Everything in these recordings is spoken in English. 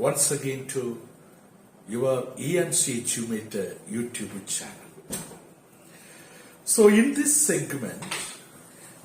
once again to your ENC Edumator YouTube channel. So in this segment,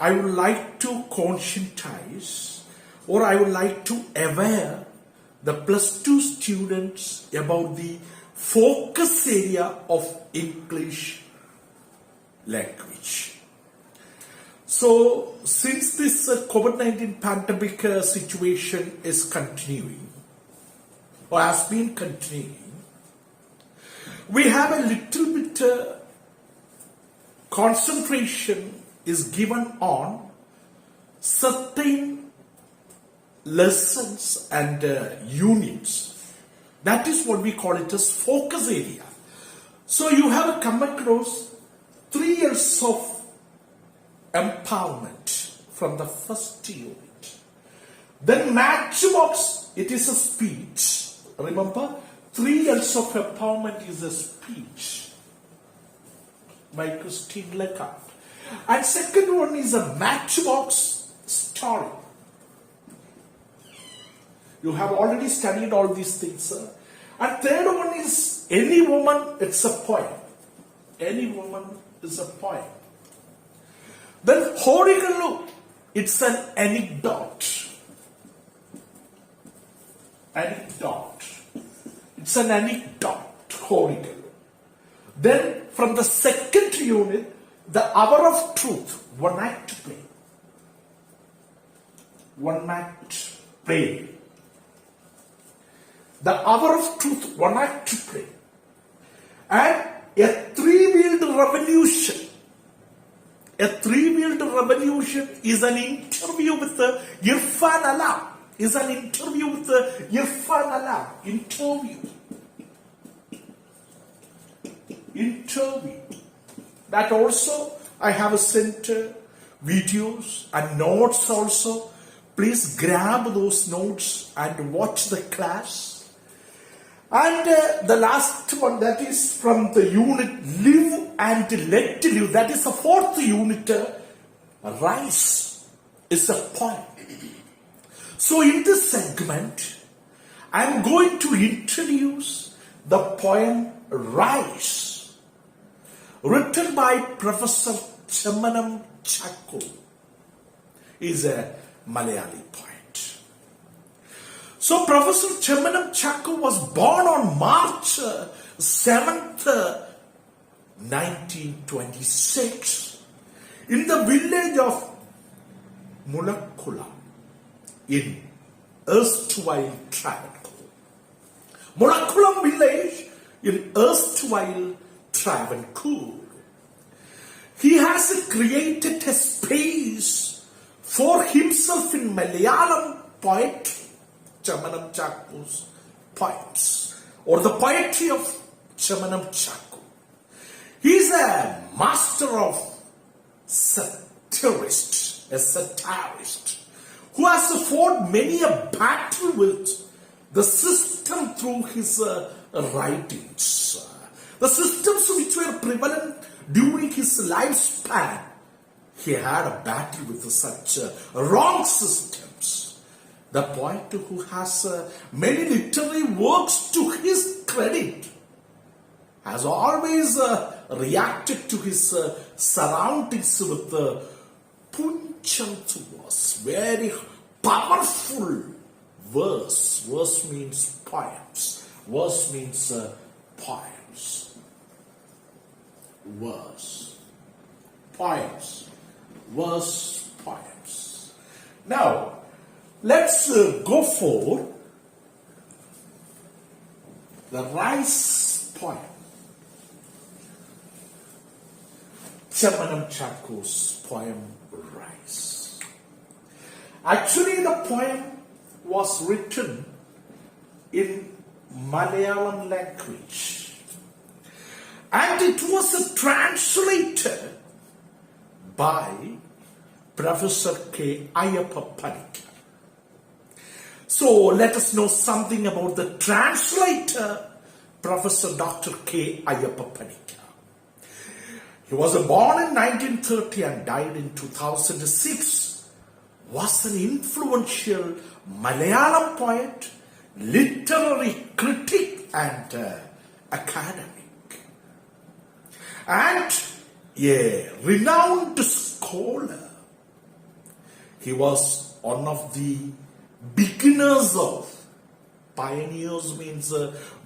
I would like to conscientize or I would like to aware the plus 2 students about the focus area of English language. So since this COVID-19 pandemic situation is continuing or has been continuing, we have a little bit concentration is given on certain lessons and units. That is what we call it as focus area. So you have come across 3 years of empowerment from the first unit. Then matchbox, it is a speech. Remember, 3 years of empowerment is a speech by Christine Leckart. And second one is a matchbox story. You have already studied all these things, sir. And third one is any woman, it's a poem. Any woman is a poem. Then Horigalu, it's an anecdote. Anecdote. It's an anecdote, Horigalu. Then from the second unit, the hour of truth, one act play. One act play. The hour of truth, one act play. And a three-wheeled revolution. A three-wheeled revolution is an interview with Irfan Allah. Is an interview with Irfan Allah. Interview. That also I have sent videos and notes also. Please grab those notes and watch the class. And the last one, that is from the unit Live and Let Live. That is the fourth unit. Rise is a poem. So in this segment, I am going to introduce the poem Rise, written by Professor Chemmanam Chacko. He is a Malayali poet. So Professor Chemmanam Chacko was born on March 7th, 1926 in the village of Mulakula in erstwhile Travancore. Mulakkulam village in erstwhile Travancore. He has created a space for himself in Malayalam poetry, Chemmanam Chacko's poems, or the poetry of Chemmanam Chacko. He is a master of satirist, a satirist, who has fought many a battle with the system through his writings. The systems which were prevalent during his lifespan, he had a battle with such wrong systems. The poet who has many literary works to his credit has always reacted to his surroundings with punchant verse, very powerful verse. Verse means poems. Verse means poems. Verse. Poems. Verse. Poems. Now, let's go for the Rise poem. Chemmanam Chacko's poem Rise. Actually, the poem was written in Malayalam language, and it was translated by Professor K.Ayyappa Paniker. So let us know something about the translator, Professor Dr. K.Ayyappa Paniker. He was born in 1930 and died in 2006. Was an influential Malayalam poet, literary critic and academic, and a renowned scholar. He was one of the beginners of, pioneers means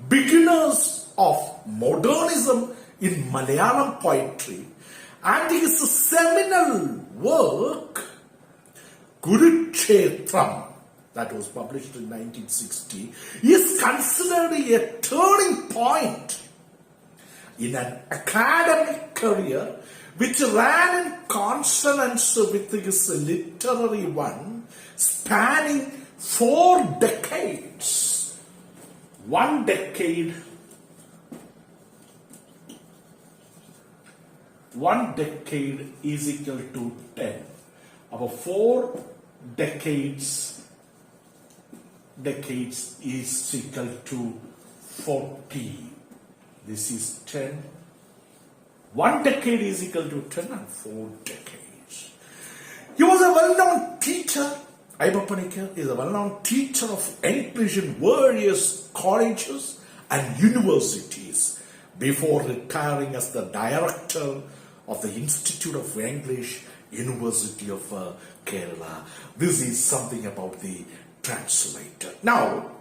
beginners of modernism in Malayalam poetry, and his seminal work Kurukshetram, that was published in 1960, is considered a turning point in an academic career which ran in consonance with his literary one, spanning 4 decades. 1 decade is equal to 10. About 4 decades is equal to 40. This is 10. 1 decade is equal to 10 and 4 decades. He was a well-known teacher. Ayyappa Paniker is a well-known teacher of English in various colleges and universities before retiring as the director of the Institute of English, University of Kerala. This is something about the translator. Now,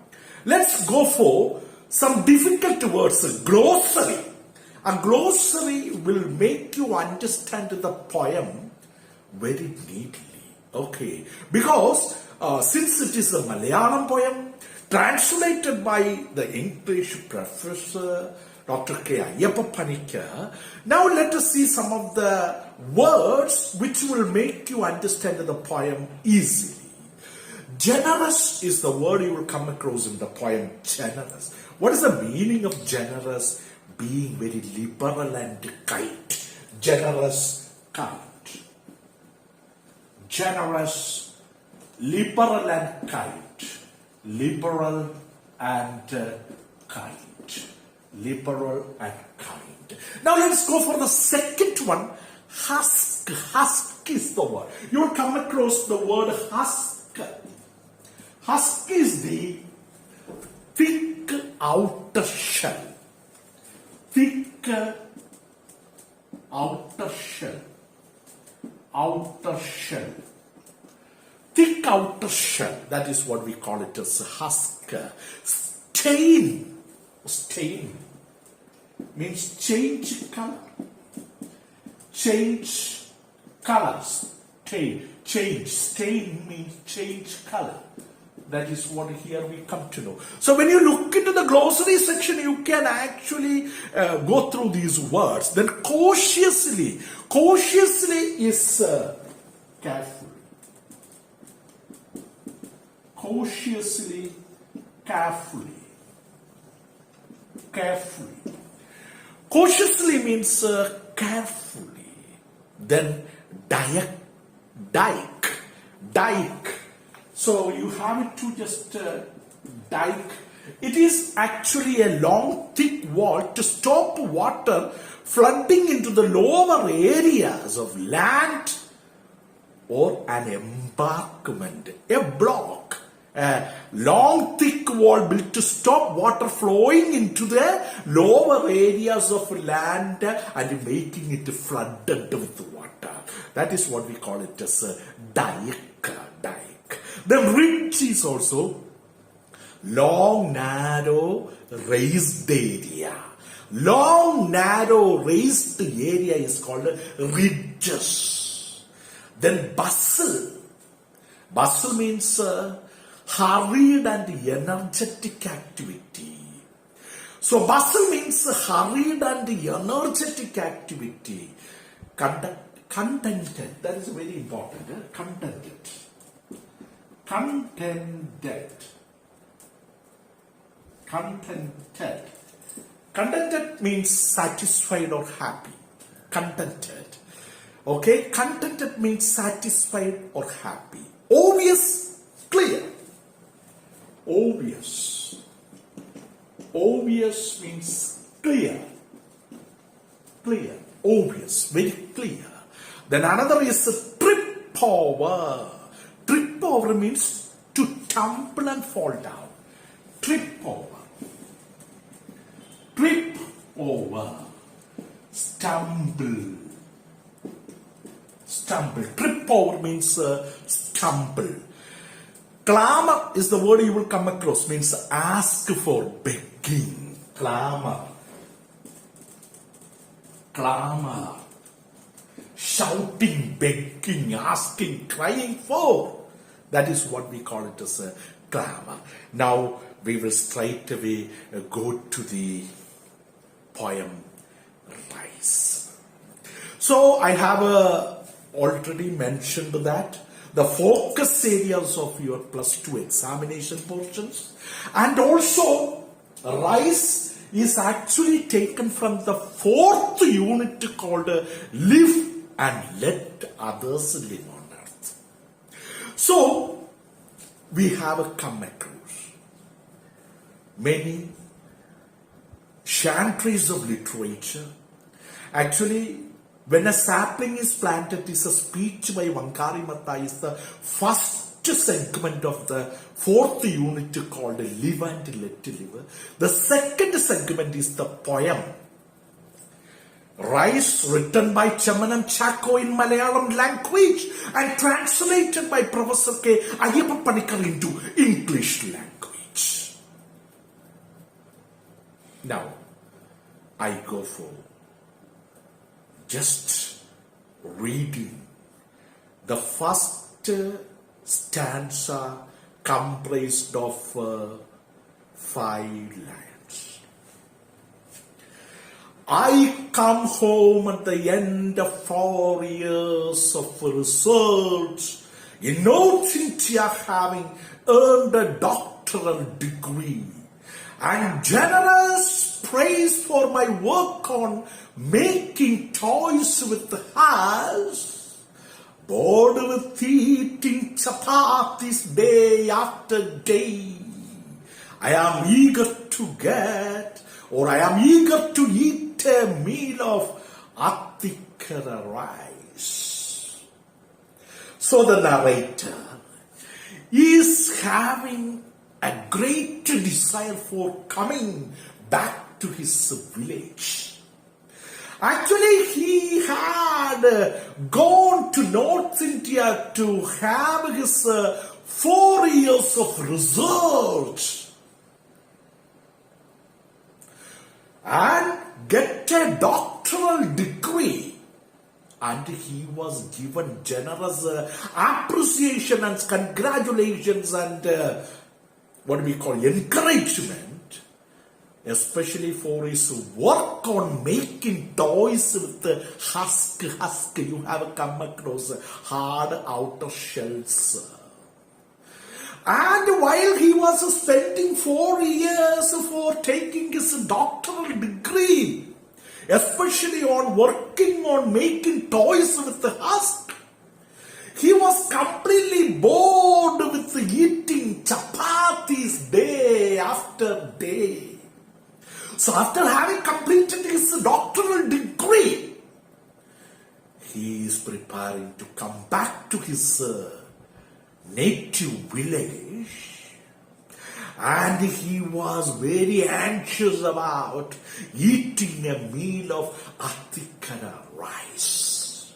let's go for some difficult words, a glossary. A glossary will make you understand the poem very neatly. Okay, because since it is a Malayalam poem translated by the English professor Dr.K. Ayyappa Paniker, now let us see some of the words which will make you understand the poem easily. Generous is the word you will come across in the poem, generous. What is the meaning of generous? Being very liberal and kind. Generous, kind. Generous, liberal and kind. Liberal and kind. Liberal and kind. Now let's go for the second one. Husk. Husk is the word. You will come across the word husk. Husk is the thick outer shell. Thick outer shell. Outer shell. Thick outer shell. That is what we call it as husk. Stain. Stain means change color. Change colors. Change. Stain means change color. That is what here we come to know. So when you look into the glossary section, you can actually go through these words. Then cautiously. Cautiously is carefully. Cautiously, carefully. Carefully. Cautiously means carefully. Then dike. So you have it to just dike. It is actually a long thick wall to stop water flooding into the lower areas of land or an embankment, a block. A long thick wall built to stop water flowing into the lower areas of land and making it flooded with water. That is what we call it as a dike. The ridge is also long, narrow, raised area. Long, narrow, raised area is called ridges. Then bustle. Bustle means hurried and energetic activity. So bustle means hurried and energetic activity. Contented. That is very important. Contented. Contented. Contented. Contented means satisfied or happy. Contented. Okay, contented means satisfied or happy. Obvious, clear. Obvious. Obvious means clear. Clear. Obvious, very clear. Then another is a trip over. Trip over means to tumble and fall down. trip over, trip over, stumble, stumble. Trip over means stumble. Clamor is the word you will come across, means ask for, begging. Clamor, clamor, shouting, begging, asking, crying for. That is what we call it as a clamor. Now we will straight away go to the poem Rise. So I have already mentioned that the focus areas of your plus 2 examination portions, and also Rise is actually taken from the 4th unit called Live and Let Others Live on Earth. So we have come across many chantries of literature. Actually, when a sapling is planted, it is a speech by Vankari Matta, is the first segment of the 4th unit called Live and Let Live. The second segment is the poem Rise, written by Chemmanam Chacko in Malayalam language and translated by Prof.K.Ayyappa Paniker into English language. Now, I go for just reading the first stanza comprised of 5 lines. I come home at the end of 4 years of research in North India, having earned a doctoral degree, and generous praise for my work on making toys with hands, bored with eating chapatis day after day. I am eager to eat a meal of Attikara rice. So the narrator is having a great desire for coming back to his village. Actually, he had gone to North India to have his 4 years of research and get a doctoral degree, and he was given generous appreciation and congratulations and what we call encouragement, especially for his work on making toys with the husk. You have come across hard outer shells. And while he was spending 4 years for taking his doctoral degree, especially on working on making toys with the husk, he was completely bored with eating chapatis day after day. So after having completed his doctoral degree, he is preparing to come back to his native village, and he was very anxious about eating a meal of Attikara rice.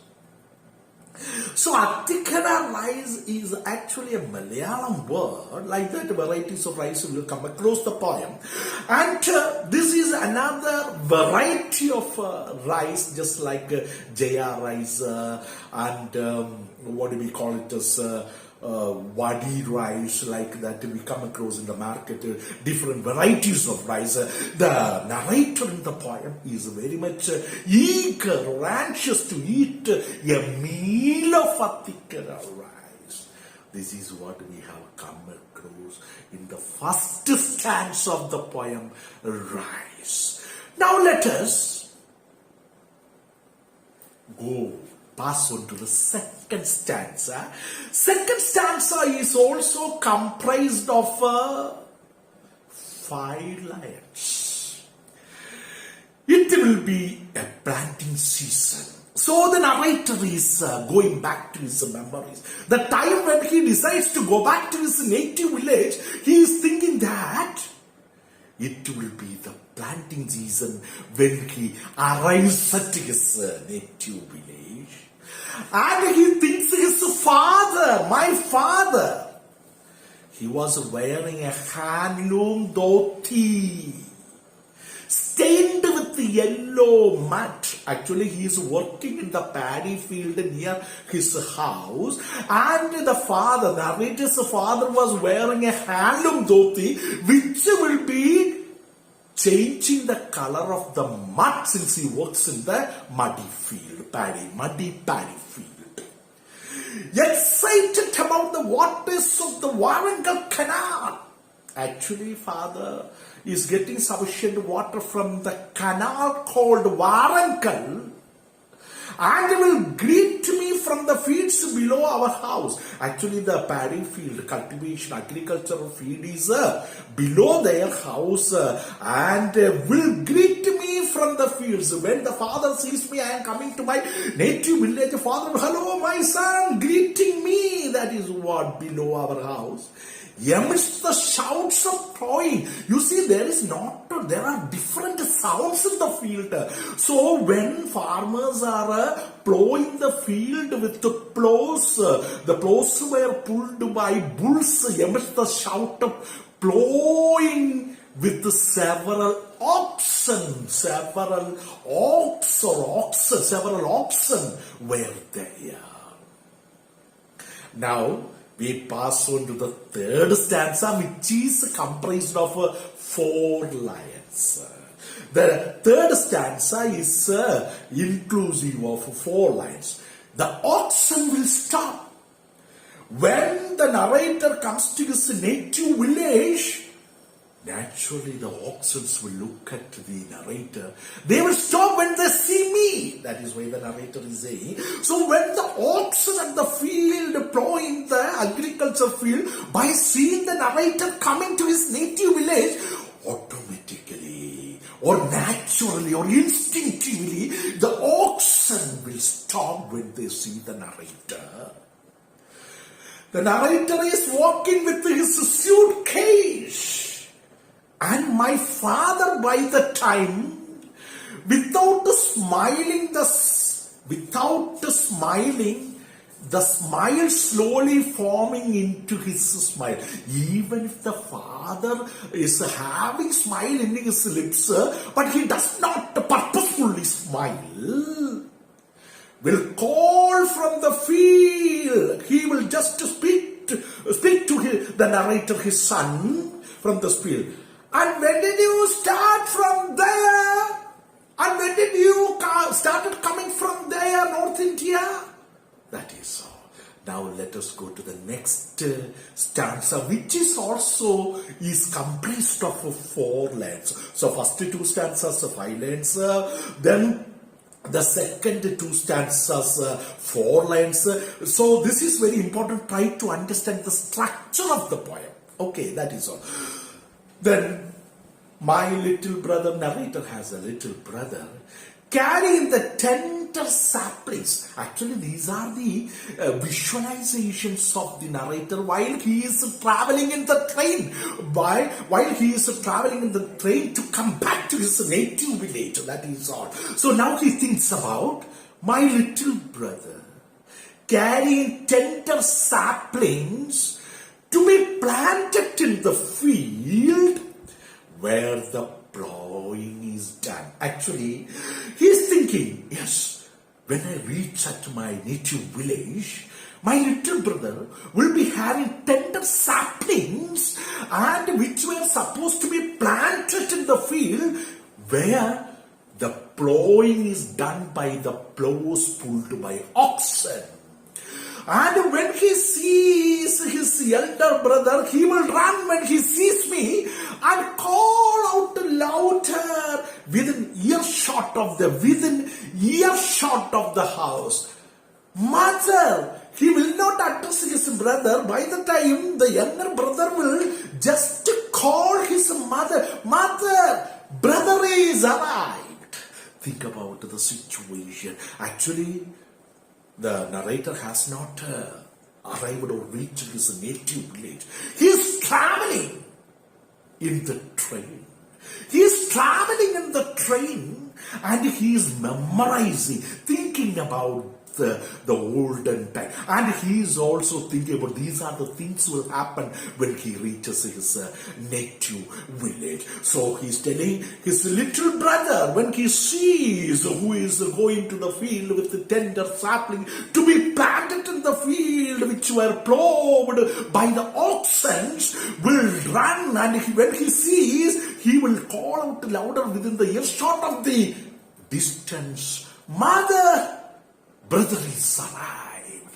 So Attikara rice is actually a Malayalam word, like that varieties of rice will come across the poem, and this is another variety of rice, just like Jaya rice and what do we call it as wadi rice, like that we come across in the market, different varieties of rice. The narrator in the poem is very much eager or anxious to eat a meal of Attikara rice. This is what we have come across in the first stanza of the poem Rise. Now let us pass on to the second stanza. Second stanza is also comprised of 5 lines. It will be a planting season. So the narrator is going back to his memories. The time when he decides to go back to his native village, he is thinking that it will be the planting season when he arrives at his native village. And he thinks his father, my father, he was wearing a handloom dhoti, stained with yellow mud. Actually, he is working in the paddy field near his house, and the father, narrator's father, was wearing a handloom dhoti, which will be changing the color of the mud since he works in the muddy field, muddy paddy field. Excited about the waters of the Warangal Canal. Actually, father is getting sufficient water from the canal called Warangal, and will greet me from the fields below our house. Actually, the paddy field, cultivation, agricultural field is below their house, and will greet me from the fields. When the father sees me, I am coming to my native village. Father, hello, my son, greeting me. That is what below our house. Amidst the shouts of plowing, you see, there are different sounds in the field. So when farmers are plowing the field with the plows were pulled by bulls amidst the shout of plowing with several oxen were there. Now, we pass on to the third stanza, which is comprised of 4 lines. The third stanza is inclusive of 4 lines. The oxen will stop. When the narrator comes to his native village, naturally the oxen will look at the narrator. They will stop when they see me. That is why the narrator is saying. So when the oxen at the field, plowing the agriculture field, by seeing the narrator coming to his native village, automatically or naturally or instinctively, the oxen will stop when they see the narrator. The narrator is walking with his suitcase. And my father, by the time, without smiling, the smile slowly forming into his smile. Even if the father is having smile in his lips, but he does not purposefully smile, will call from the field. He will just speak to the narrator, his son, from the field. And when did you start from there? And when did you started coming from there, North India? That is all. Now let us go to the next stanza, which is also comprised of 4 lines. So first 2 stanzas, 5 lines. Then the second 2 stanzas, 4 lines. So this is very important. Try to understand the structure of the poem. Okay, that is all. Then, my little brother, narrator has a little brother, carrying the tender saplings. Actually, these are the visualizations of the narrator while he is traveling in the train. While he is traveling in the train to come back to his native village. That is all. So now he thinks about my little brother carrying tender saplings to be planted in the field where the plowing is done. Actually, he is thinking, yes, when I reach at my native village, my little brother will be having tender saplings and which were supposed to be planted in the field where the plowing is done by the plows pulled by oxen. And when he sees his elder brother, he will run when he sees me and call out louder within earshot of the house. Mother, he will not address his brother. By the time the younger brother will just call his mother, Mother, brother is arrived. Think about the situation. Actually, the narrator has not arrived or reached his native village. He is traveling in the train. He is traveling in the train and he is memorizing, thinking about the olden time. And he is also thinking about these are the things will happen when he reaches his native village. So he's telling his little brother, when he sees who is going to the field with the tender sapling to be planted in the field which were plowed by the oxen, will run, and when he sees, he will call out louder within the earshot of the distance, "Mother, brother is arrived."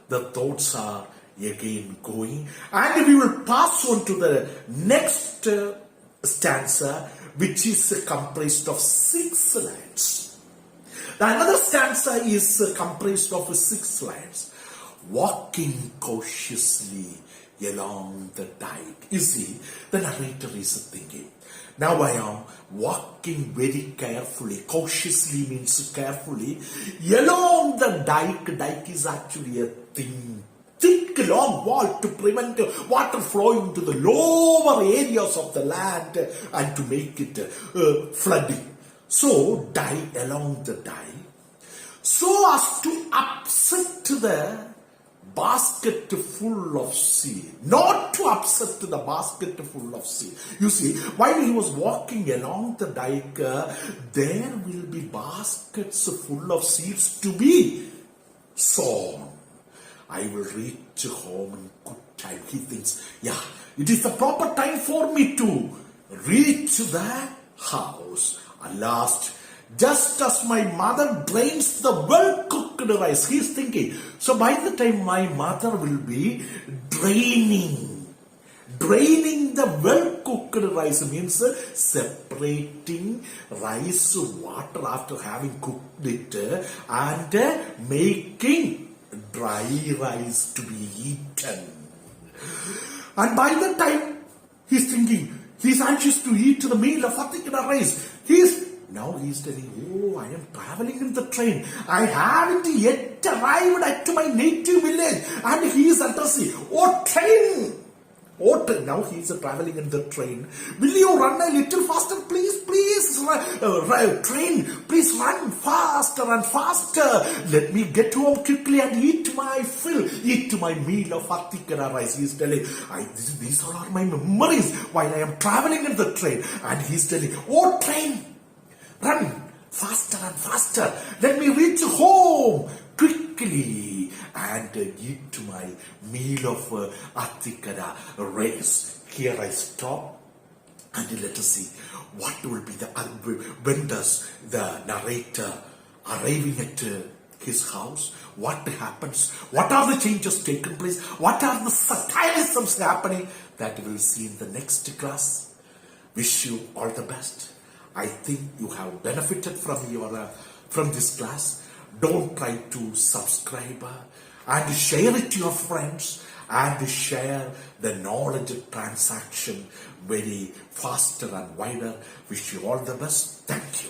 The thoughts are again going, and we will pass on to the next stanza, which is comprised of 6 lines. Another stanza is comprised of 6 lines. Walking cautiously along the dike. You see, the narrator is thinking, now I am walking very carefully. Cautiously means carefully. Along the dike. Dike is actually a thin, thick, long wall to prevent water flowing to the lower areas of the land and to make it flooding. So, dike, along the dike, so as to upset the basket full of seed, not to upset the basket full of seed. You see, while he was walking along the dike, there will be baskets full of seeds to be sown. I will reach home in good time. He thinks, yeah, it is the proper time for me to reach the house. At last, just as my mother drains the well-cooked rice, he is thinking, so by the time my mother will be draining the well-cooked rice, means separating rice water after having cooked it and making dry rice to be eaten. And by the time he's thinking, he's anxious to eat the meal of particular rice, now he's telling, oh, I am traveling in the train. I haven't yet arrived at my native village. And he is addressing, oh train. Oh, now he is traveling in the train. Will you run a little faster, please? Train, please run faster and faster. Let me get home quickly and eat my fill. Eat my meal of particular rice. He is telling, these are my memories while I am traveling in the train. And he is telling, oh train, run faster and faster. Let me reach home quickly and eat my meal of Atikara rice. Here I stop and let us see what will be when does the narrator arriving at his house, what happens, what are the changes taken place, what are the satirisms happening, that we will see in the next class. Wish you all the best. I think you have benefited from this class. Don't try to subscribe and share it to your friends and share the knowledge transaction very faster and wider. Wish you all the best. Thank you.